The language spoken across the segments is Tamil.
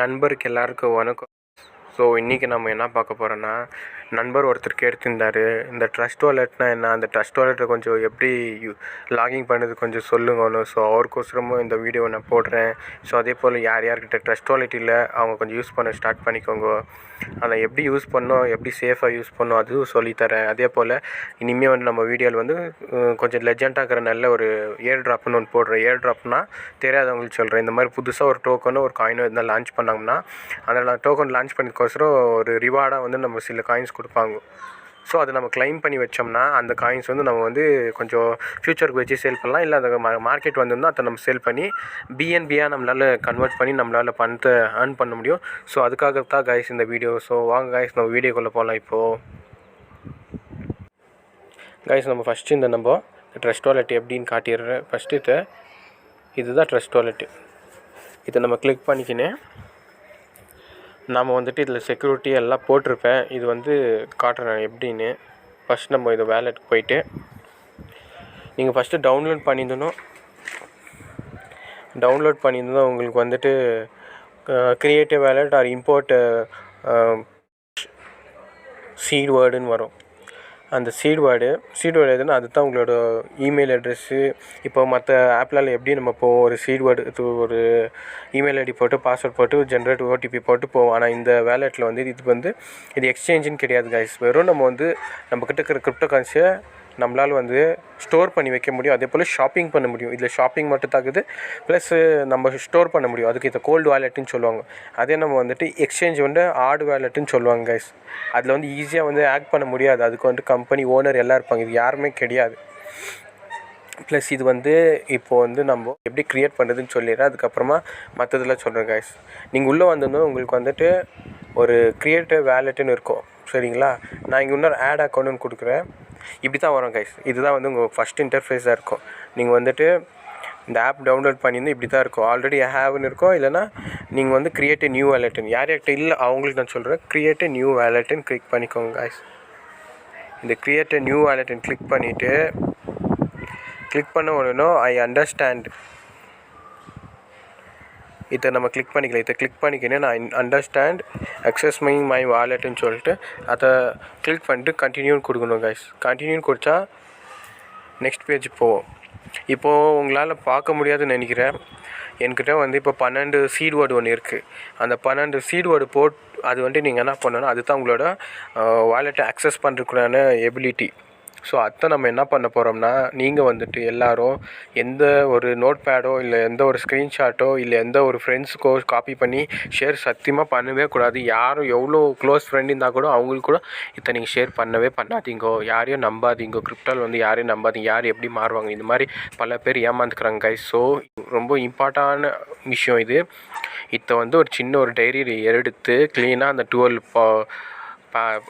நண்பருக்கு எல்லாருக்கும் வணக்கம். ஸோ இன்றைக்கி நம்ம என்ன பார்க்க போகிறோன்னா, நண்பர் ஒருத்தர் கேட்டிருந்தார், இந்த ட்ரஸ்ட் வாலெட்னா என்ன, அந்த ட்ரஸ்ட் வாலெட்டை கொஞ்சம் எப்படி லாகிங் பண்ணுறது கொஞ்சம் சொல்லுங்கன்னு. ஸோ அவருக்கோசரமும் இந்த வீடியோ நான் போடுறேன். ஸோ அதே போல் யார்கிட்ட ட்ரஸ்ட் வாலெட் இல்லை அவங்க கொஞ்சம் யூஸ் பண்ண ஸ்டார்ட் பண்ணிக்கோங்க. அதை எப்படி யூஸ் பண்ணோம், எப்படி சேஃபாக யூஸ் பண்ணோம் அதுவும் சொல்லித்தரேன். அதே போல் இனிமேல் வந்து நம்ம வீடியோவில் வந்து கொஞ்சம் லெஜெண்டாக இருக்கிற நல்ல ஒரு ஏர் ட்ராப்னு ஒன்று போடுறேன். ஏர் ட்ராப்னால் தெரியாதவங்களுக்கு சொல்கிறேன். இந்த மாதிரி புதுசாக ஒரு டோக்கனோ ஒரு காயினோ இருந்தால் லான்ச் பண்ணாங்கன்னா அதில் டோக்கன் லான்ச் பண்ணிக்கோசரம் ஒரு ரிவார்டாக வந்து நம்ம சில காயின்ஸ் கொடுப்பாங்க. ஸோ அதை நம்ம கிளைம் பண்ணி வச்சோம்னா அந்த காயின்ஸ் வந்து நம்ம வந்து கொஞ்சம் ஃப்யூச்சருக்கு வச்சு சேல் பண்ணலாம். இல்லை அந்த மார்க்கெட் வந்திருந்தால் அதை நம்ம சேல் பண்ணி பிஎன்பியாக நம்மளால் கன்வெர்ட் பண்ணி நம்மளால் பணத்தை ஏர்ன் பண்ண முடியும். ஸோ அதுக்காக தான் கைஸ் இந்த வீடியோ. ஸோ வாங்க கைஸ் நம்ம வீடியோக்குள்ளே போகலாம். இப்போது கைஸ் நம்ம ஃபஸ்ட்டு இந்த நம்ம ட்ரஸ்ட் வாலெட் எப்படின்னு காட்டிடுறேன். ஃபஸ்ட்டு இதுதான் ட்ரஸ்ட் வாலெட்டு. இதை நம்ம கிளிக் பண்ணிக்கினேன். நாம் வந்துட்டு இதில் செக்யூரிட்டி எல்லாம் போட்டிருப்பேன். இது வந்து காட்டுறேன் எப்படின்னு. ஃபஸ்ட் நம்ம இது வேலெட்டுக்கு போயிட்டு நீங்கள் ஃபஸ்ட்டு டவுன்லோட் பண்ணியிருந்தோம் உங்களுக்கு வந்துட்டு creative wallet or import seed வேர்டுன்னு வரும். அந்த சீட் வேர்டு எதுனா அது தான் உங்களோட இமெயில் அட்ரெஸ்ஸு. இப்போ மற்ற ஆப்லாம் எப்படி நம்ம இப்போ ஒரு சீட் வேர்டு ஒரு இமெயில் ஐடி போட்டு பாஸ்வேர்ட் போட்டு ஜென்ரேட் ஓடிபி போட்டு போவோம். ஆனால் இந்த வேலெட்டில் வந்து இது எக்ஸ்சேஞ்சுன்னு கிடையாது கைஸ். வெறும் நம்ம வந்து நம்மக்கிட்ட இருக்கிற கிரிப்டோ கரன்சியை நம்மளால் வந்து ஸ்டோர் பண்ணி வைக்க முடியும். அதே போல் ஷாப்பிங் பண்ண முடியும். இதில் ஷாப்பிங் மட்டும் தாக்குது, ப்ளஸ் நம்ம ஸ்டோர் பண்ண முடியும். அதுக்கு இதை கோல்டு வேலெட்டுன்னு சொல்லுவாங்க. அதே நம்ம வந்துட்டு எக்ஸ்சேஞ்ச் வந்து ஆட் வேலெட்டுன்னு சொல்லுவாங்க கைஸ். அதில் வந்து ஈஸியாக வந்து ஆக்ட் பண்ண முடியாது. அதுக்கு வந்து கம்பெனி ஓனர் எல்லாம் இருப்பாங்க. இது யாருமே கிடையாது. ப்ளஸ் இது வந்து இப்போது வந்து நம்ம எப்படி க்ரியேட் பண்ணுறதுன்னு சொல்லிடுறேன். அதுக்கப்புறமா மற்றதெல்லாம் சொல்கிறேன் கைஸ். நீங்கள் உள்ளே வந்திருந்தோம் உங்களுக்கு வந்துட்டு ஒரு க்ரியேட்டிவ் வேலெட்டுன்னு இருக்கும். சரிங்களா? நான் இங்கே இன்னொரு ஆட் அக்கௌண்ட்டுன்னு கொடுக்குறேன். இப்படி தான் வரும் கைஸ். இதுதான் வந்து உங்கள் ஃபஸ்ட் இன்டர்ஃபேஸாக இருக்கும். நீங்கள் வந்துட்டு இந்த ஆப் டவுன்லோட் பண்ணியிருந்து இப்படி தான் இருக்கும். ஆல்ரெடி ஹேவ்னு இருக்கும். இல்லைனா நீங்கள் வந்து கிரியேட் நியூ வேலெட்டுன்னு யார்கிட்ட இல்லை அவங்களுக்கு நான் சொல்கிறேன். கிரியேட் நியூ வேலெட்டுன்னு கிளிக் பண்ணிக்கோங்க கைஸ். இந்த கிரியேட் நியூ வேலெட்டுன்னு கிளிக் பண்ணிவிட்டு கிளிக் பண்ண உடனே ஐ அண்டர்ஸ்டாண்ட் இதை நம்ம கிளிக் பண்ணிக்கலாம். இதை கிளிக் பண்ணிக்கினேன் நான் அண்டர்ஸ்டாண்ட் அக்சஸ் மை வாலெட்டுன்னு சொல்லிட்டு அதை கிளிக் பண்ணிட்டு கண்டினியூன்னு கொடுக்கணும் கைஸ். கண்டினியூன்னு கொடுத்தா நெக்ஸ்ட் பேஜ் போவோம். இப்போது உங்களால் பார்க்க முடியாதுன்னு நினைக்கிறேன். என்கிட்ட வந்து இப்போ 12 சீட் வேர்டு ஒன்று இருக்குது. அந்த 12 சீட் வேர்டு அது வந்துட்டு நீங்கள் என்ன பண்ணணும், அதுதான் உங்களோட வாலெட்டை அக்சஸ் பண்ணுறதுக்குள்ளான எபிலிட்டி. ஸோ அதை நம்ம என்ன பண்ண போகிறோம்னா, நீங்கள் வந்துட்டு எல்லோரும் எந்த ஒரு நோட் பேடோ இல்லை எந்த ஒரு ஸ்க்ரீன்ஷாட்டோ இல்லை எந்த ஒரு ஃப்ரெண்ட்ஸுக்கோ காப்பி பண்ணி ஷேர் சத்தியமாக பண்ணவே கூடாது. யாரும் எவ்வளோ க்ளோஸ் ஃப்ரெண்ட் இருந்தால் கூட அவங்களுக்கு கூட இதை நீங்கள் ஷேர் பண்ணவே பண்ணாதீங்கோ. யாரையும் நம்பாதீங்க. கிரிப்டோவில் வந்து யாரையும் நம்பாதீங்க. யார் எப்படி மாறுவாங்க, இந்த மாதிரி பல பேர் ஏமாந்துக்கிறாங்க கைஸ். ஸோ ரொம்ப இம்பார்ட்டான விஷயம் இது. இதை வந்து ஒரு சின்ன ஒரு டைரியில் எடுத்து க்ளீனாக அந்த 12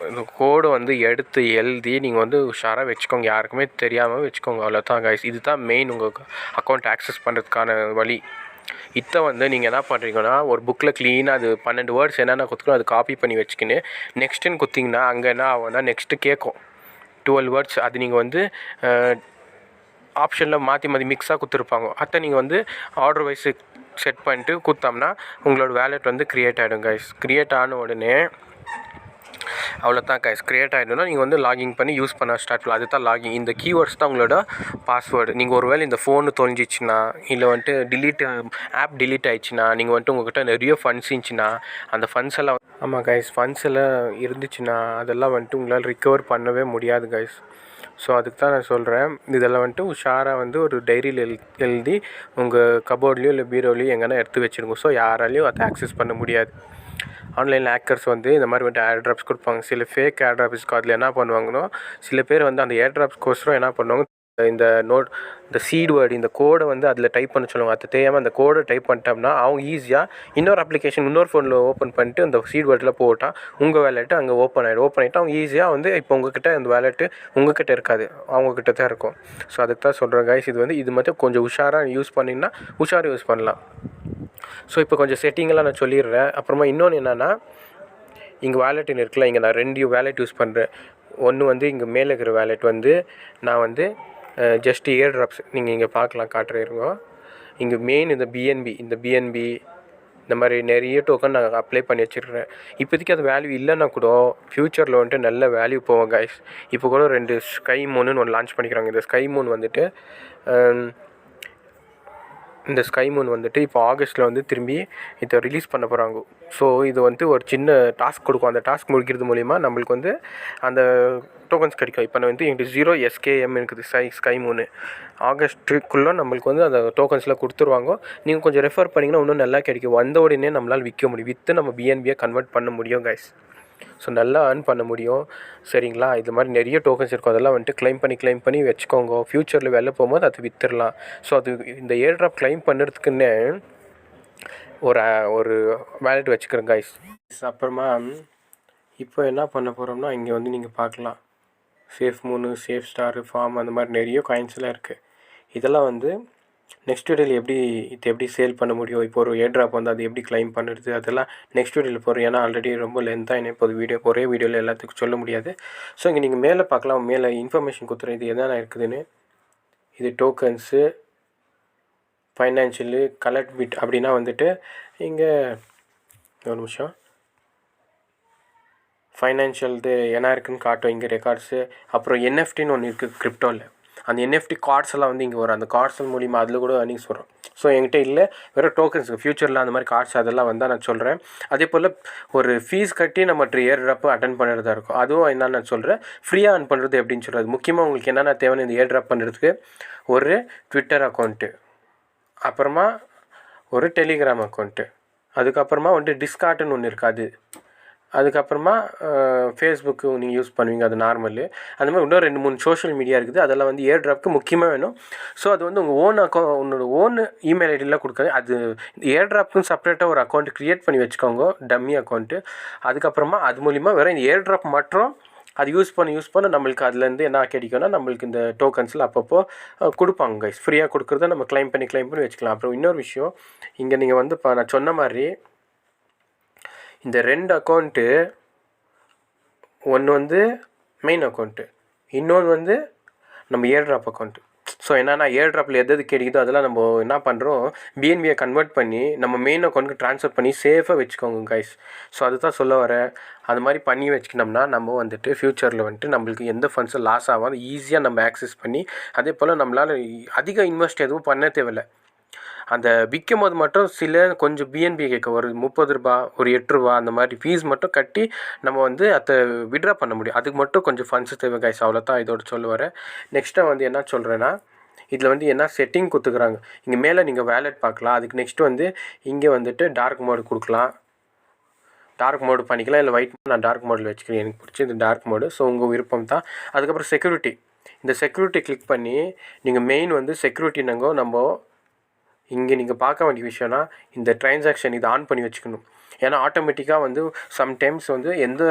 இந்த கோடை வந்து எடுத்து எழுதி நீங்கள் வந்து உஷாராக வச்சுக்கோங்க. யாருக்குமே தெரியாமல் வச்சுக்கோங்க. அவ்வளோதான் கைஸ். இது தான் மெயின் உங்கள் அக்கௌண்ட் ஆக்சஸ் பண்ணுறதுக்கான வழி. இதை வந்து நீங்கள் என்ன பண்ணுறீங்கன்னா, ஒரு புக்கில் க்ளீனாக அது 12 வேர்ட்ஸ் என்னென்ன கொடுத்துக்கணும் அது காப்பி பண்ணி வச்சுக்கின்னு நெக்ஸ்ட்டுன்னு கொடுத்திங்கன்னா அங்கே என்ன ஆகும்னா நெக்ஸ்ட்டு கேட்கும் 12 வேர்ட்ஸ். அது நீங்கள் வந்து ஆப்ஷனில் மாற்றி மிக்ஸாக கொடுத்துருப்பாங்க. அதை நீங்கள் வந்து ஆர்டர் வைஸ் செட் பண்ணிட்டு கொடுத்தோம்னா உங்களோட வேலெட் வந்து க்ரியேட் ஆகிடும் கைஸ். க்ரியேட் ஆன உடனே அவ்வளோதான் கைஸ். க்ரியேட் ஆகிடும்னா நீங்கள் வந்து லாகின் பண்ணி யூஸ் பண்ண ஸ்டார்ட் பண்ணலாம். அது தான் லாகின். இந்த கீவேர்ட்ஸ் தான் உங்களோட பாஸ்வேர்டு. நீங்கள் ஒரு வேளை இந்த ஃபோனு தொலைஞ்சிச்சின்னா இல்லை வந்துட்டு ஆப் டிலீட் ஆகிடுச்சின்னா நீங்கள் வந்துட்டு உங்கள்கிட்ட நிறைய ஃபண்ட்ஸ் இருந்துச்சுன்னா அந்த ஃபண்ட்ஸ் எல்லாம் ஆமாம் கைஸ் ஃபண்ட்ஸ் எல்லாம் இருந்துச்சுன்னா அதெல்லாம் வந்துட்டு உங்களால் ரிக்கவர் பண்ணவே முடியாது கைஸ். ஸோ அதுக்கு தான் நான் சொல்கிறேன். இதெல்லாம் வந்துட்டு உஷாராக வந்து ஒரு டைரியில் எழுதி உங்கள் கபோர்ட்லேயோ இல்லை பீரோலையோ எங்கன்னா எடுத்து வச்சுருங்க. ஸோ யாராலையும் அதை ஆக்சஸ் பண்ண முடியாது. ஆன்லைனில் ஹேக்கர்ஸ் வந்து இந்த மாதிரி வந்துட்டு ஏர் ட்ராப்ஸ் கொடுப்பாங்க. சில ஃபேக் ஏர் ட்ராப்ஸ்க்கு அதில் என்ன பண்ணுவாங்கன்னா சில பேர் வந்து அந்த ஏர் ட்ராப்ஸ்க்கோசரம் என்ன பண்ணுவாங்க, இந்த சீட் வேர்டு இந்த கோடை வந்து அதில் டைப் பண்ண சொல்லுவாங்க. அது தெரியாமல் அந்த கோடை டைப் பண்ணிட்டோம்னா அவங்க ஈஸியாக இன்னொரு அப்ளிகேஷன் இன்னொரு ஃபோனில் ஓப்பன் பண்ணிட்டு அந்த சீட் வேர்டில் போட்டால் உங்கள் வேலெட்டு அங்கே ஓப்பன் ஆகிட்டு அவங்க ஈஸியாக வந்து இப்போ உங்கள்கிட்ட அந்த வேலெட்டு உங்கள்கிட்ட இருக்காது, அவங்கக்கிட்ட தான் இருக்கும். ஸோ அதுக்கு தான் சொல்கிறேன் கைஸ். இது மட்டும் கொஞ்சம் உஷாராக யூஸ் பண்ணிங்கன்னா யூஸ் பண்ணலாம். ஸோ இப்போ கொஞ்சம் செட்டிங்கெல்லாம் நான் சொல்லிடுறேன். அப்புறமா இன்னொன்று என்னென்னா, இங்கே வேலெட்டுன்னு இருக்குல்ல, இங்கே நான் 2 வேலெட் யூஸ் பண்ணுறேன். ஒன்று வந்து இங்கே மேலே இருக்கிற வேலெட் வந்து நான் வந்து ஜஸ்ட் ஏர் ட்ராப்ஸ் நீங்கள் இங்கே பார்க்கலாம் காட்டுறேன். இங்கே மெயின் இந்த பிஎன்பி இந்த மாதிரி நிறைய டோக்கன் நான் அப்ளை பண்ணி வச்சுருக்கிறேன். இப்போதைக்கு அது வேல்யூ இல்லைன்னா கூட ஃப்யூச்சரில் வந்துட்டு நல்ல வேல்யூ போவோம் கைஸ். இப்போ கூட 2 ஸ்கை மூனுன்னு ஒன்று லான்ச் பண்ணிக்கிறாங்க. இந்த ஸ்கை மூன் வந்துட்டு இப்போ ஆகஸ்ட்டில் வந்து திரும்பி இதை ரிலீஸ் பண்ண போகிறாங்க. ஸோ இது வந்து ஒரு சின்ன டாஸ்க் கொடுக்கும். அந்த டாஸ்க் முடிக்கிறது மூலிமா நம்மளுக்கு வந்து அந்த டோக்கன்ஸ் கிடைக்கும். இப்போ வந்து எங்களுக்கு 0 SKM இருக்குது ஸ்கை மூனு. ஆகஸ்ட்டுக்குள்ளே நம்மளுக்கு வந்து அந்த டோக்கன்ஸில் கொடுத்துருவாங்க. நீங்கள் கொஞ்சம் ரெஃபர் பண்ணிங்கன்னா இன்னும் நல்லா கிடைக்கும். வந்த உடனே நம்மளால் விற்க முடியும். விற்று நம்ம BNBயை கன்வெர்ட் பண்ண முடியும் கைஸ். ஸோ நல்லா ஏர்ன் பண்ண முடியும். சரிங்களா? இது மாதிரி நிறைய டோக்கன்ஸ் இருக்கும். அதெல்லாம் வந்துட்டு க்ளைம் பண்ணி வச்சுக்கோங்க. ஃப்யூச்சரில் வெளில போகும்போது அது விற்றுடலாம். ஸோ அது இந்த ஏர் ட்ராப் க்ளைம் பண்ணுறதுக்குன்னே ஒரு வேலெட் வச்சுக்கிறேன் கைஸ். அப்புறமா இப்போ என்ன பண்ண போகிறோம்னா, இங்கே வந்து நீங்கள் பார்க்கலாம் சேஃப் மூனு, சேஃப் ஸ்டாரு, ஃபார்ம், அந்த மாதிரி நிறைய காயின்ஸ்லாம் இருக்குது. இதெல்லாம் வந்து நெக்ஸ்ட் வீடியோவில் எப்படி சேல் பண்ண முடியும், இப்போ ஒரு ஏர் ட்ராப் வந்து அது எப்படி க்ளைம் பண்ணுறது, அதெல்லாம் நெக்ஸ்ட் வீடியோவில் போகிறோம். ஏன்னா ஆல்ரெடி ரொம்ப லென்த்தாக என்ன இப்போது ஒரே வீடியோவில் எல்லாத்துக்கும் சொல்ல முடியாது. ஸோ இங்கே நீங்கள் மேலே பார்க்கலாம், மேலே இன்ஃபர்மேஷன் கொடுத்துறேன் இது என்னென்ன இருக்குதுன்னு. இது டோக்கன்ஸு, ஃபைனான்ஷியலு, கலெக்ட் பிட் அப்படின்னா வந்துட்டு இங்கே ஒரு நிமிஷம் ஃபைனான்ஷியல்து என்ன இருக்குதுன்னு காட்டும் இங்கே ரெக்கார்ட்ஸு. அப்புறம் NFTன்னு ஒன்று இருக்குது கிரிப்டோவில். அந்த NFT கார்ட்ஸ் எல்லாம் வந்து இங்கே வரும். அந்த கார்ட்ஸ் மூலிமா அதில் கூட ஏர்னிங்ஸ் வரும். ஸோ என்கிட்ட இல்லை, வெறும் டோக்கன்ஸ். ஃப்யூச்சரில் அந்த மாதிரி கார்ட்ஸ் அதெல்லாம் வந்தால் நான் சொல்கிறேன். அதே போல் ஒரு ஃபீஸ் கட்டி நம்ம ஏர் ட்ராப் அட்டன் பண்ணுறதா இருக்கும். அதுவும் என்னென்னு நான் சொல்கிறேன். ஃப்ரீயாக அர்ன் பண்ணுறது எப்படின்னு சொல்கிறது. முக்கியமாக உங்களுக்கு என்னென்ன தேவைன்னு இந்த ஏர் ட்ராப் பண்ணுறதுக்கு ஒரு ட்விட்டர் அக்கௌண்ட்டு, அப்புறமா ஒரு டெலிகிராம் அக்கௌண்ட்டு, அதுக்கப்புறமா வந்துட்டு டிஸ்கார்ட்டுன்னு ஒன்று இருக்காது, அதுக்கப்புறமா ஃபேஸ்புக்கு நீங்கள் யூஸ் பண்ணுவீங்க, அது நார்மலு. அந்த மாதிரி இன்னும் 2-3 சோஷியல் மீடியா இருக்குது. அதெல்லாம் வந்து ஏர் ட்ராப்க்கு முக்கியமாக வேணும். ஸோ அது வந்து உங்கள் உன்னோட ஓன் இமெயில் ஐடியெலாம் கொடுக்காது. அது ஏர் ட்ராப்க்குன்னு செப்பரேட்டாக ஒரு அக்கௌண்ட் க்ரியேட் பண்ணி வச்சுக்கோங்க, டம்மி அக்கௌண்ட்டு. அதுக்கப்புறமா அது மூலிமா வெறும் இந்த ஏர் ட்ராப் மட்டும் அது யூஸ் பண்ண நம்மளுக்கு அதுலேருந்து என்ன கிடைக்கும்னா, நம்மளுக்கு இந்த டோக்கன்ஸில் அப்பப்போ கொடுப்பாங்க கைஸ். ஃப்ரீயாக கொடுக்குறத நம்ம க்ளைம் பண்ணி வச்சுக்கலாம். அப்புறம் இன்னொரு விஷயம், இங்கே நீங்கள் வந்து இப்போ நான் சொன்ன மாதிரி இந்த 2 அக்கௌண்ட்டு, ஒன்று வந்து மெயின் அக்கௌண்ட்டு, இன்னொன்று வந்து நம்ம ஏர் ட்ராப் அக்கௌண்ட்டு. ஸோ என்னென்னா ஏர் ட்ராப்பில் எது கிடைக்குதோ அதெல்லாம் நம்ம என்ன பண்ணுறோம், BNBயை கன்வெர்ட் பண்ணி நம்ம மெயின் அக்கௌண்ட்டுக்கு ட்ரான்ஸ்ஃபர் பண்ணி சேஃபாக வச்சுக்கோங்க கைஸ். ஸோ அதுதான் சொல்ல வரேன். அது மாதிரி பண்ணி வச்சுக்கினோம்னா நம்ம வந்துட்டு ஃப்யூச்சரில் வந்துட்டு நம்மளுக்கு எந்த ஃபண்ட்ஸும் லாஸ் ஆகாது, ஈஸியாக நம்ம ஆக்சஸ் பண்ணி, அதே போல் நம்மளால் அதிக இன்வெஸ்ட் எதுவும் பண்ண தேவையில்லை. அந்த விற்கும் போது மட்டும் கொஞ்சம் BNB கேட்க ஒரு 30 ரூபா, ஒரு 8 ரூபா, அந்த மாதிரி ஃபீஸ் மட்டும் கட்டி நம்ம வந்து அதை விட்ரா பண்ண முடியும். அதுக்கு மட்டும் கொஞ்சம் ஃபண்ட்ஸ் தேவை கைஸ். அவ்வளோதான் இதோட சொல்ல வரேன். நெக்ஸ்ட்டாக வந்து என்ன சொல்கிறேன்னா, இதில் வந்து என்ன செட்டிங் கொடுத்துக்குறாங்க. இங்கே மேலே நீங்கள் வேலெட் பார்க்கலாம். அதுக்கு நெக்ஸ்ட்டு வந்து இங்கே வந்துட்டு டார்க் மோடு கொடுக்கலாம். டார்க் மோடு பண்ணிக்கலாம், இல்லை ஒயிட் மோடு. நான் டார்க் மோடில் வச்சுக்கிறேன், எனக்கு பிடிச்சி இந்த டார்க் மோடு. ஸோ உங்கள் விருப்பம் தான். அதுக்கப்புறம் செக்யூரிட்டி. இந்த செக்யூரிட்டி கிளிக் பண்ணி நீங்கள் மெயின் வந்து செக்யூரிட்டினாங்கோ நம்ம இங்கே நீங்கள் பார்க்க வேண்டிய விஷயம்னா, இந்த ட்ரான்சாக்ஷன் இதை ஆன் பண்ணி வச்சுக்கணும். ஏன்னா ஆட்டோமேட்டிக்காக வந்து சம்டைம்ஸ் வந்து எந்த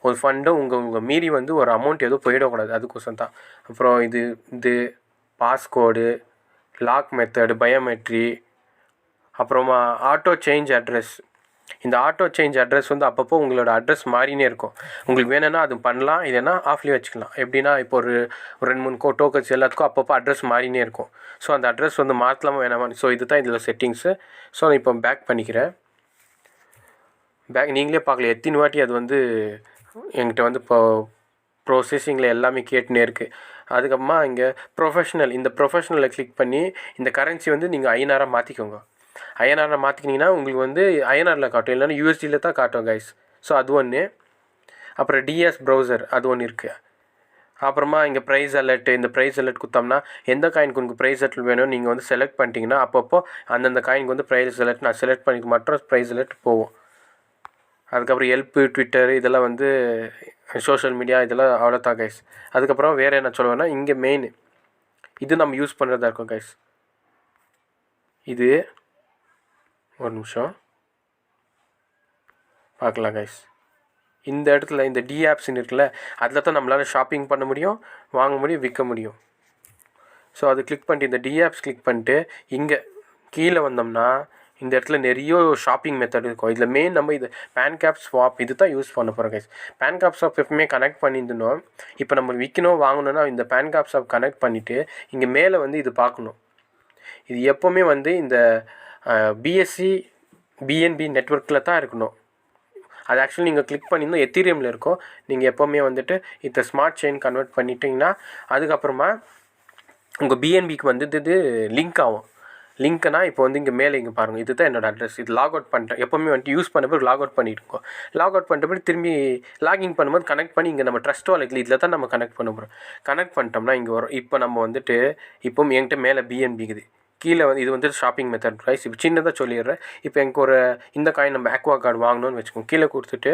ஒரு ஃபண்டும் உங்கள் மீறி வந்து ஒரு அமௌண்ட் எதுவும் போயிடக்கூடாது, அதுக்கோசம் தான். அப்புறம் இது பாஸ்கோடு, லாக் மெத்தடு, பயோமெட்ரி, அப்புறமா ஆட்டோ சேஞ்ச் அட்ரஸ். இந்த ஆட்டோ சேஞ்ச் அட்ரஸ் வந்து அப்பப்போ உங்களோட அட்ரஸ் மாறினே இருக்கும். உங்களுக்கு வேணும்னா அது பண்ணலாம், இல்லைன்னா ஆஃப்லேயே வச்சுக்கலாம். எப்படின்னா இப்போ ஒரு 2-3 டோக்கன்ஸ் எல்லாத்துக்கும் அப்பப்போ அட்ரஸ் மாறினே இருக்கும். ஸோ அந்த அட்ரஸ் வந்து மாற்றலாமா வேணாமா. ஸோ இது தான் இதில் செட்டிங்ஸு. ஸோ நான் இப்போ பேக் பண்ணிக்கிறேன். நீங்களே பார்க்கல எத்தனை வாட்டி அது வந்து என்கிட்ட வந்து இப்போ ப்ரோசஸிங்கில் எல்லாமே கேட்டுனே இருக்குது. அதுக்கப்புறமா இங்கே இந்த ப்ரொஃபஷனலை கிளிக் பண்ணி இந்த கரன்சி வந்து நீங்கள் ஐநாராக மாற்றிக்கோங்க. ஐஎன்ஆரில் மாற்றிக்கிட்டிங்கன்னா உங்களுக்கு வந்து ஐஎன்ஆரில் காட்டும், இல்லைன்னா USDயில் தான் காட்டும் கைஸ். ஸோ அது ஒன்று. அப்புறம் DS ப்ரௌசர் அது ஒன்று இருக்குது. அப்புறமா இங்கே ப்ரைஸ் அலர்ட்டு. இந்த ப்ரைஸ் அலர்ட் கொடுத்தோம்னா எந்த காயினுக்கு உங்களுக்கு ப்ரைஸ் அலர்ட் வேணும் நீங்கள் வந்து செலக்ட் பண்ணிட்டீங்கன்னா அப்பப்போ அந்தந்த காயினுக்கு வந்து ப்ரைஸ் அலர்ட் நான் செலக்ட் பண்ணிக்க மாட்டோம், ப்ரைஸ் அலர்ட் போகும். அதுக்கப்புறம் ஹெல்ப்பு, ட்விட்டர், இதெல்லாம் வந்து சோஷியல் மீடியா, இதெல்லாம் அவ்வளோதான் கைஸ். அதுக்கப்புறம் வேறு என்ன சொல்லுவேன்னா, இங்கே மெயின் இது நம்ம யூஸ் பண்ணுறதா இருக்கும் கைஸ். இது ஒரு நிமிஷம் பார்க்கலாம் கைஸ். இந்த இடத்துல இந்த டி ஆப்ஸ்ன்னு இருக்குல்ல, அதில் தான் நம்மளால் ஷாப்பிங் பண்ண முடியும், வாங்க முடியும், விற்க முடியும். ஸோ அது கிளிக் பண்ணிட்டு இந்த டி ஆப்ஸ் கிளிக் பண்ணிட்டு இங்கே கீழே வந்தோம்னா இந்த இடத்துல நிறைய ஷாப்பிங் மெத்தட் இருக்கும். இதில் மெயின் நம்ம இது பேன்கேப் ஸ்வாப் இது தான் யூஸ் பண்ண போகிறோம் கைஸ். பேன்கேப் ஸ்வாப் எப்பவுமே கனெக்ட் பண்ணியிருந்தோம். இப்போ நம்ம விற்கணும் வாங்கணும்னா இந்த பேன்கேப் ஸ்வாப் கனெக்ட் பண்ணிவிட்டு இங்கே மேலே வந்து இது பார்க்கணும். இது எப்போவுமே வந்து இந்த BSC பிஎன்பி நெட்ஒர்க்கில் தான் இருக்கணும். அது ஆக்சுவலி நீங்கள் கிளிக் பண்ணியிருந்தோம் எத்தீரியமில் இருக்கும். நீங்கள் எப்போவுமே வந்துட்டு இந்த ஸ்மார்ட் செயின் கன்வெர்ட் பண்ணிட்டீங்கன்னா அதுக்கப்புறமா உங்கள் பிஎன்பிக்கு வந்து இது லிங்க் ஆகும். லிங்க்னா இப்போ வந்து இங்கே மேலே இங்கே பாருங்கள், இது தான் என்னோடய அட்ரஸ். இது லாக் அவுட் பண்ணிட்டேன். எப்போவுமே வந்துட்டு யூஸ் பண்ண பிறகு லாக் அவுட் பண்ணியிருக்கோம். லாக் அவுட் பண்ணிட்ட பிறகு திரும்பி லாகின் பண்ணும்போது கனெக்ட் பண்ணி இங்கே நம்ம ட்ரஸ்ட் வாலெட்டில் இதில் தான் நம்ம கனெக்ட் பண்ண போகிறோம். கனெக்ட் பண்ணிட்டோம்னா இங்கே வரும். இப்போ நம்ம வந்துட்டு இப்போ என்கிட்ட மேலே பிஎன்பிக்குது, கீழே வந்து இது வந்து ஷாப்பிங் மெத்தட் ப்ரைஸ். இப்போ சின்னதாக சொல்லிடுறேன். இப்போ எனக்கு ஒரு இந்த காயின் நம்ம ஆக்வா கார்டு வாங்கணும்னு வச்சுக்கோங்க. கீழே கொடுத்துட்டு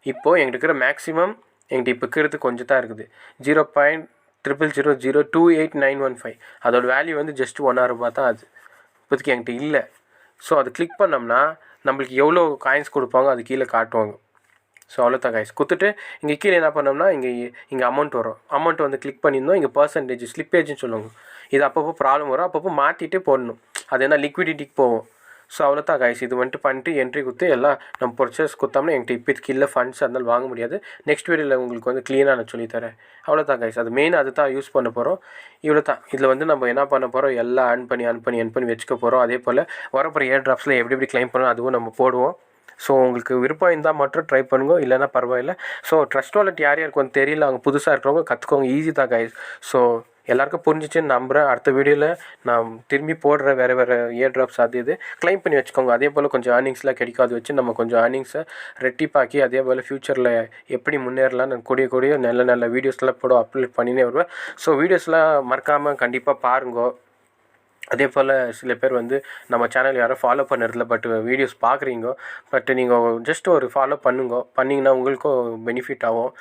இப்போது எங்கிட்ட இருக்கிற மேக்ஸிமம் என்கிட்ட இப்போ இருக்கிறது கொஞ்சம் தான் இருக்குது. 0.00028915. அதோட வேல்யூ வந்து ஜஸ்ட் ₹1 தான். அது இப்போதைக்கு என்கிட்ட இல்லை. ஸோ அது கிளிக் பண்ணோம்னா நம்மளுக்கு எவ்வளோ காயின்ஸ் கொடுப்பாங்க அது கீழே காட்டுவாங்க. ஸோ அவ்வளோதான் காய்ஸ். கொடுத்துட்டு இங்கே கீழே என்ன பண்ணோம்னா இங்கே அமௌண்ட் வரும். அமௌண்ட் வந்து கிளிக் பண்ணியிருந்தோம். இங்கே பர்சன்டேஜ் ஸ்லிப்பேஜ்னு சொல்லுவாங்க. இது அப்பப்போ ப்ராப்ளம் வரும். அப்பப்போ மாற்றிட்டு போடணும். அது என்ன லிக்விடிட்டிக்கு போகும். ஸோ அவ்வளோதான் காய்ஸ். இது வந்துட்டு பண்ணிட்டு என்ட்ரி கொடுத்து எல்லாம் நம்ம பர்ச்சேஸ் கொடுத்தோம்னா என்கிட்ட இப்போதைக்கு இல்லை ஃபண்ட்ஸ் அதனால வாங்க முடியாது. நெக்ஸ்ட் வீடியோவில் உங்களுக்கு வந்து க்ளீனாக நான் சொல்லித்தரேன். அவ்வளோதான் காய்ஸ். அது மெயின் அது தான் யூஸ் பண்ண போகிறோம். இவ்வளோ தான். இதில் வந்து நம்ம என்ன பண்ண போகிறோம், எல்லாம் ஆன் பண்ணி வச்சுக்க போகிறோம். அதே போல் வரப்போகிற ஏர் ட்ராப்ஸில் எப்படி கிளைம் பண்ணணும் அதுவும் நம்ம போடுவோம். ஸோ உங்களுக்கு விருப்பம் இருந்தால் மட்டும் ட்ரை பண்ணுங்க, இல்லைனா பரவாயில்ல. ஸோ ட்ரஸ்ட் வாலெட் யார் யாருக்கு வந்து தெரியல, அவங்க புதுசாக இருக்கிறவங்க கற்றுக்கோங்க. ஈஸி தான் கைஸ். ஸோ எல்லாருக்கும் புரிஞ்சிச்சுன்னு நம்புகிறேன். அடுத்த வீடியோவில் நான் திரும்பி போடுற வேறு இயர் ட்ராப்ஸ் அது இது க்ளைம் பண்ணி வச்சுக்கோங்க. அதே போல் கொஞ்சம் ஏர்னிங்ஸ்லாம் கிடைக்கும். அது வச்சு நம்ம கொஞ்சம் ஏர்னிங்ஸை ரெட்டிப்பாக்கி அதே போல் ஃப்யூச்சரில் எப்படி முன்னேறலாம் நான் கூடிய நல்ல வீடியோஸ்லாம் போட அப்லோட் பண்ணினே வருவேன். ஸோ வீடியோஸ்லாம் மறக்காமல் கண்டிப்பாக பாருங்கோ. அதே போல் சில பேர் வந்து நம்ம சேனல் யாரும் ஃபாலோ பண்ணுறதில்ல, பட் வீடியோஸ் பார்க்குறீங்க. பட் நீங்கள் ஜஸ்ட் ஒரு ஃபாலோ பண்ணிங்கன்னா உங்களுக்கும் பெனிஃபிட் ஆகும்.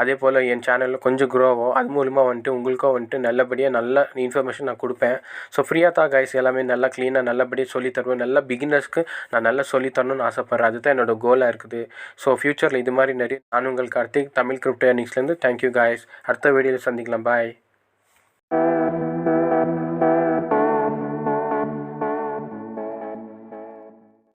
அதே போல் என் சேனலில் கொஞ்சம் க்ரோ ஆகும். அது மூலிமா வந்துட்டு உங்களுக்கும் வந்துட்டு நல்லபடியாக நல்ல இன்ஃபர்மேஷன் நான் கொடுப்பேன். ஸோ ஃப்ரீயாக தான் கைஸ். எல்லாமே நல்லா க்ளீனாக நல்லபடியாக சொல்லித்தருவேன். நல்லா பிகினர்ஸ்க்கு நான் நல்லா சொல்லித்தரணும்னு ஆசைப்பட்றேன். அதுதான் என்னோடய கோலாக இருக்குது. ஸோ ஃப்யூச்சரில் இது மாதிரி நிறைய நான் உங்கள் கார்த்திக் தமிழ் கிரிப்டோ ஏர்னிங்ஸ்லேருந்து. Thank you guys. அடுத்த வீடியோவில் சந்திக்கலாம். பாய்.